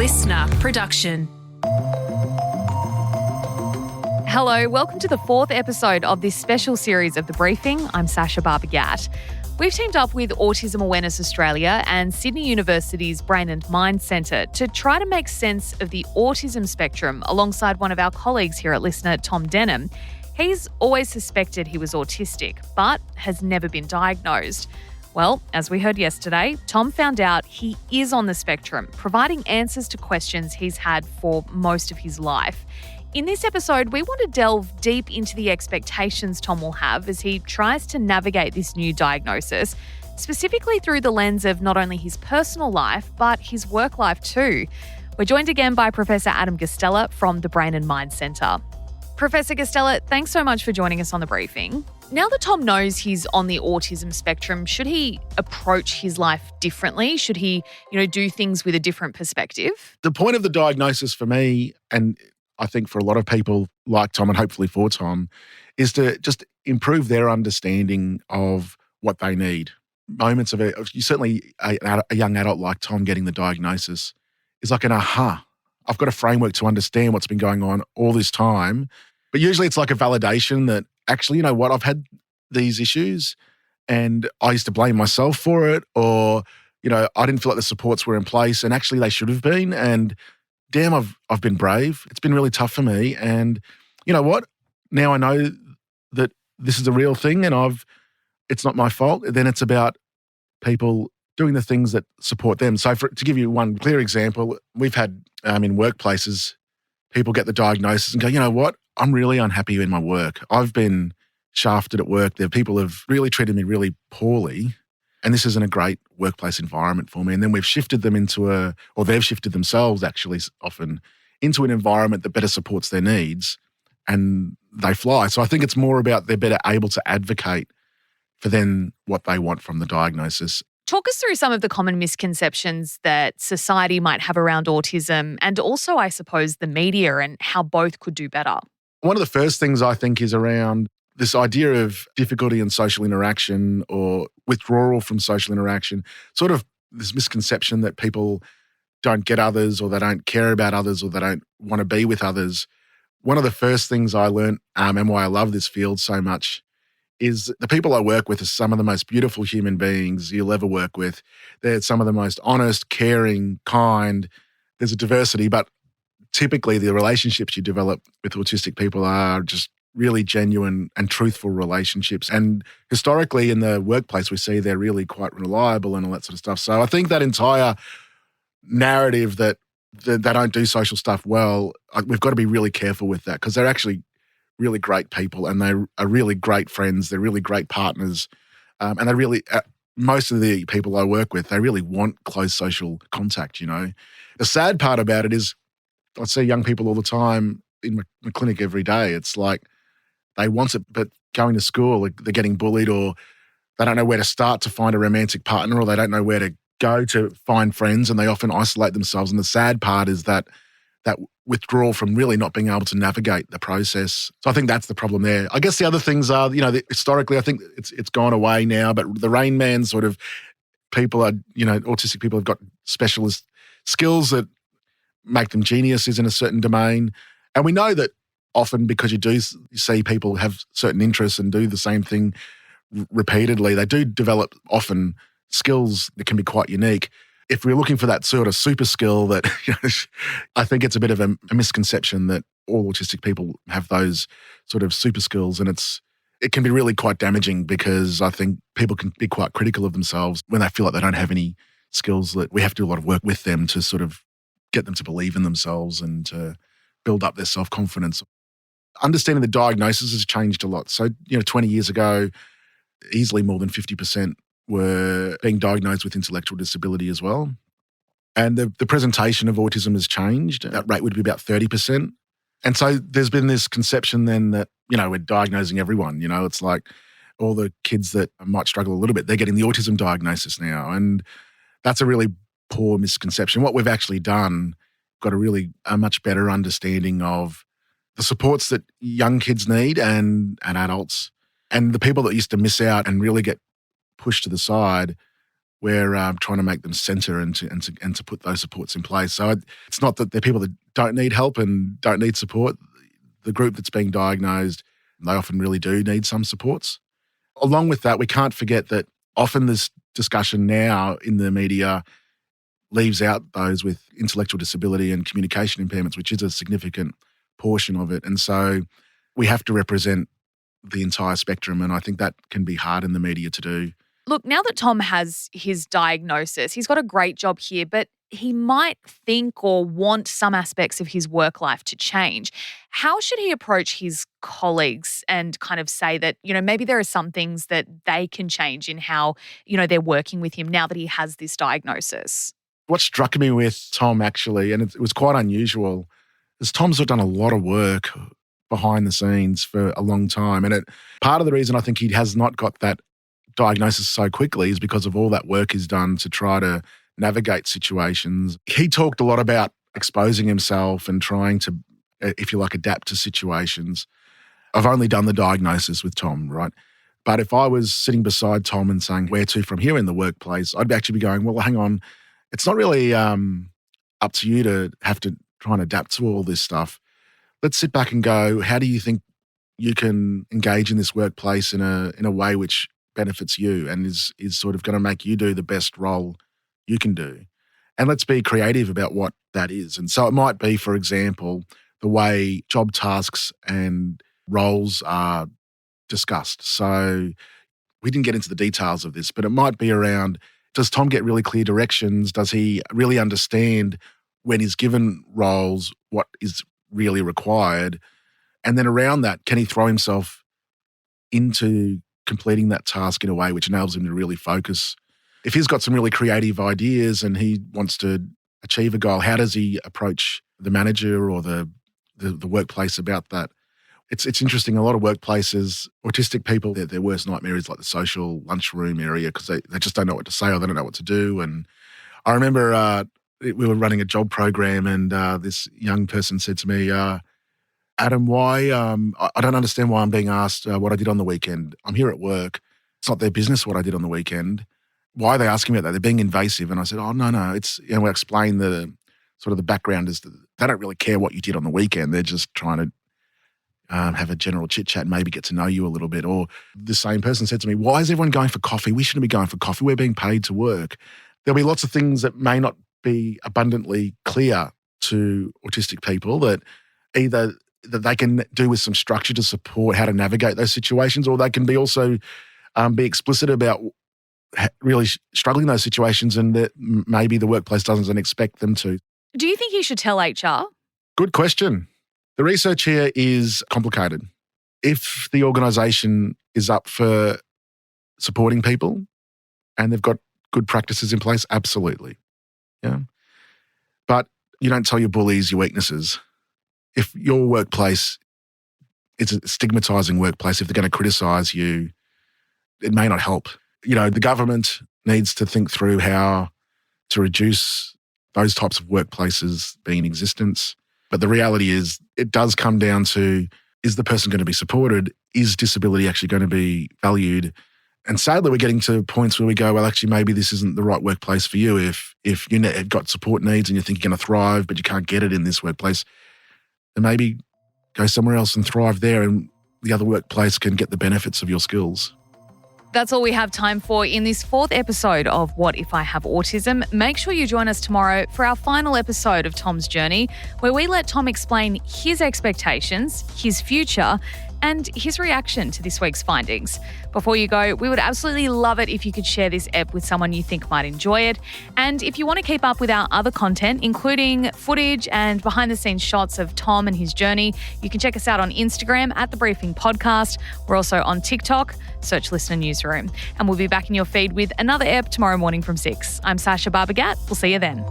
listener production. Hello, welcome to the fourth episode of this special series of The Briefing. I'm Sasha Barbagat. We've teamed up with Autism Awareness Australia and Sydney University's Brain and Mind Centre to try to make sense of the autism spectrum alongside one of our colleagues here at Listener, Tom Denham. He's always suspected he was autistic, but has never been diagnosed. Well, as we heard yesterday, Tom found out he is on the spectrum, providing answers to questions he's had for most of his life. In this episode, we want to delve deep into the expectations Tom will have as he tries to navigate this new diagnosis, specifically through the lens of not only his personal life, but his work life too. We're joined again by Professor Adam Guastella from the Brain and Mind Centre. Professor Guastella, thanks so much for joining us on The Briefing. Now that Tom knows he's on the autism spectrum, should he approach his life differently? Should he, do things with a different perspective? The point of the diagnosis for me, and I think for a lot of people like Tom and hopefully for Tom, is to just improve their understanding of what they need. Moments of it, certainly a young adult like Tom getting the diagnosis is like an aha. I've got a framework to understand what's been going on all this time. But usually it's like a validation that actually, you know what, I've had these issues and I used to blame myself for it, or, I didn't feel like the supports were in place and actually they should have been. And damn, I've been brave. It's been really tough for me. And you know what? Now I know that this is a real thing and it's not my fault. Then it's about people doing the things that support them. So to give you one clear example, we've had in workplaces, people get the diagnosis and go, you know what? I'm really unhappy in my work. I've been shafted at work. People have really treated me really poorly. And this isn't a great workplace environment for me. And then we've shifted them or they've shifted themselves actually often into an environment that better supports their needs and they fly. So I think it's more about they're better able to advocate for then what they want from the diagnosis. Talk us through some of the common misconceptions that society might have around autism and also, I suppose, the media and how both could do better. One of the first things I think is around this idea of difficulty in social interaction or withdrawal from social interaction, sort of this misconception that people don't get others or they don't care about others or they don't want to be with others. One of the first things I learned and why I love this field so much is the people I work with are some of the most beautiful human beings you'll ever work with. They're some of the most honest, caring, kind. There's a diversity, but typically the relationships you develop with autistic people are just really genuine and truthful relationships. And historically in the workplace, we see they're really quite reliable and all that sort of stuff. So I think that entire narrative that they don't do social stuff well, we've got to be really careful with that because they're actually really great people and they are really great friends. They're really great partners. And they really, most of the people I work with, they really want close social contact, The sad part about it is I see young people all the time in my clinic every day. It's like they want it, but going to school, they're getting bullied or they don't know where to start to find a romantic partner or they don't know where to go to find friends and they often isolate themselves. And the sad part is that withdrawal from really not being able to navigate the process. So I think that's the problem there. I guess the other things are, historically, I think it's gone away now, but the Rain Man sort of people are, autistic people have got specialist skills that make them geniuses in a certain domain. And we know that often because you do see people have certain interests and do the same thing repeatedly, they do develop often skills that can be quite unique. If we're looking for that sort of super skill that, I think it's a bit of a misconception that all autistic people have those sort of super skills. And it can be really quite damaging because I think people can be quite critical of themselves when they feel like they don't have any skills, that we have to do a lot of work with them to sort of get them to believe in themselves and to build up their self-confidence. Understanding the diagnosis has changed a lot. So, 20 years ago, easily more than 50% were being diagnosed with intellectual disability as well. And the presentation of autism has changed. That rate would be about 30%. And so there's been this conception then that, we're diagnosing everyone. It's like all the kids that might struggle a little bit, they're getting the autism diagnosis now. And that's a really poor misconception. What we've actually done, got a much better understanding of the supports that young kids need and adults. And the people that used to miss out and really get pushed to the side we're trying to make them centre and to put those supports in place. So it's not that they're people that don't need help and don't need support. The group that's being diagnosed, they often really do need some supports. Along with that, we can't forget that often this discussion now in the media leaves out those with intellectual disability and communication impairments, which is a significant portion of it. And so we have to represent the entire spectrum, and I think that can be hard in the media to do. Look, now that Tom has his diagnosis, he's got a great job here, but he might think or want some aspects of his work life to change. How should he approach his colleagues and kind of say that, maybe there are some things that they can change in how, they're working with him now that he has this diagnosis? What struck me with Tom, actually, and it was quite unusual, is Tom's done a lot of work behind the scenes for a long time. And part of the reason I think he has not got that diagnosis so quickly is because of all that work he's done to try to navigate situations. He talked a lot about exposing himself and trying to, if you like, adapt to situations. I've only done the diagnosis with Tom, right? But if I was sitting beside Tom and saying, where to from here in the workplace, I'd actually be going, well, hang on, it's not really up to you to have to try and adapt to all this stuff. Let's sit back and go, how do you think you can engage in this workplace in a way which benefits you and is sort of going to make you do the best role you can do? And let's be creative about what that is. And so it might be, for example, the way job tasks and roles are discussed. So we didn't get into the details of this, but it might be around, does Tom get really clear directions? Does he really understand when he's given roles what is really required? And then around that, can he throw himself into completing that task in a way which enables him to really focus? If he's got some really creative ideas and he wants to achieve a goal, how does he approach the manager or the workplace about that? It's interesting. A lot of workplaces, autistic people, their worst nightmare is like the social lunchroom area because they just don't know what to say or they don't know what to do. And I remember we were running a job program and this young person said to me, Adam, why, I don't understand why I'm being asked what I did on the weekend. I'm here at work. It's not their business what I did on the weekend. Why are they asking me about that? They're being invasive. And I said, oh, no. It's, we explain the sort of the background is that they don't really care what you did on the weekend. They're just trying to have a general chit chat and maybe get to know you a little bit. Or the same person said to me, why is everyone going for coffee? We shouldn't be going for coffee. We're being paid to work. There'll be lots of things that may not be abundantly clear to autistic people that either that they can do with some structure to support how to navigate those situations, or they can be also be explicit about really struggling in those situations and that maybe the workplace doesn't expect them to. Do you think he should tell HR? Good question. The research here is complicated. If the organisation is up for supporting people and they've got good practices in place, absolutely. Yeah. But you don't tell your bullies your weaknesses. If your workplace is a stigmatising workplace, if they're going to criticise you, it may not help. The government needs to think through how to reduce those types of workplaces being in existence. But the reality is it does come down to, is the person going to be supported? Is disability actually going to be valued? And sadly, we're getting to points where we go, well, actually, maybe this isn't the right workplace for you. If you've got support needs and you think you're going to thrive, but you can't get it in this workplace, then maybe go somewhere else and thrive there and the other workplace can get the benefits of your skills. That's all we have time for in this fourth episode of What If I Have Autism. Make sure you join us tomorrow for our final episode of Tom's journey, where we let Tom explain his expectations, his future, and his reaction to this week's findings. Before you go, we would absolutely love it if you could share this ep with someone you think might enjoy it. And if you want to keep up with our other content, including footage and behind-the-scenes shots of Tom and his journey, you can check us out on Instagram at The Briefing Podcast. We're also on TikTok. Search Listener Newsroom. And we'll be back in your feed with another ep tomorrow morning from 6. I'm Sasha Barbagat. We'll see you then.